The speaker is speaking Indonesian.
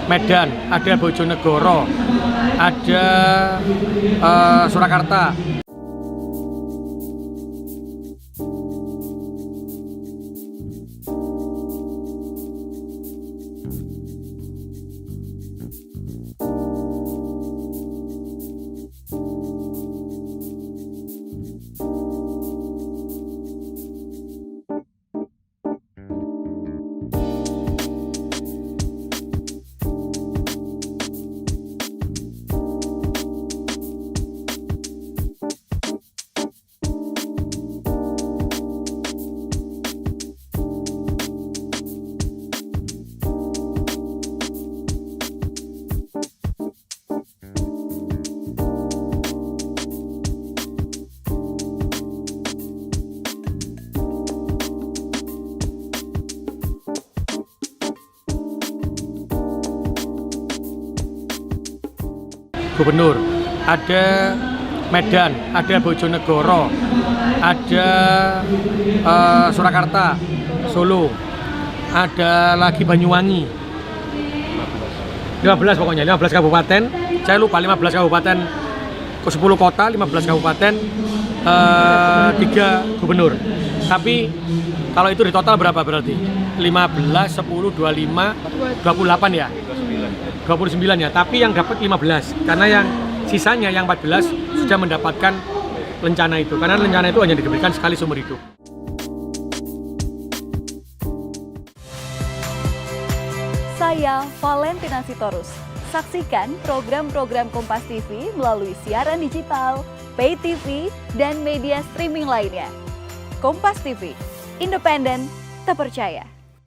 Medan, ada Bojonegoro, ada Surakarta. Gubernur, ada Medan, ada Bojonegoro, ada Surakarta, Solo, ada lagi Banyuwangi. 15 pokoknya, 15 kabupaten. Saya lupa 15 kabupaten ke 10 kota, 15 kabupaten, 3 gubernur. Tapi kalau itu di total berapa berarti? 15, 10, 25, 28 ya? 29 ya, tapi yang dapat 15 karena yang sisanya yang 14 sudah mendapatkan lencana itu, karena lencana itu hanya diberikan sekali seumur hidup. Saya Valentina Sitorus. Saksikan program-program Kompas TV melalui siaran digital, pay TV, dan media streaming lainnya. Kompas TV, independen, terpercaya.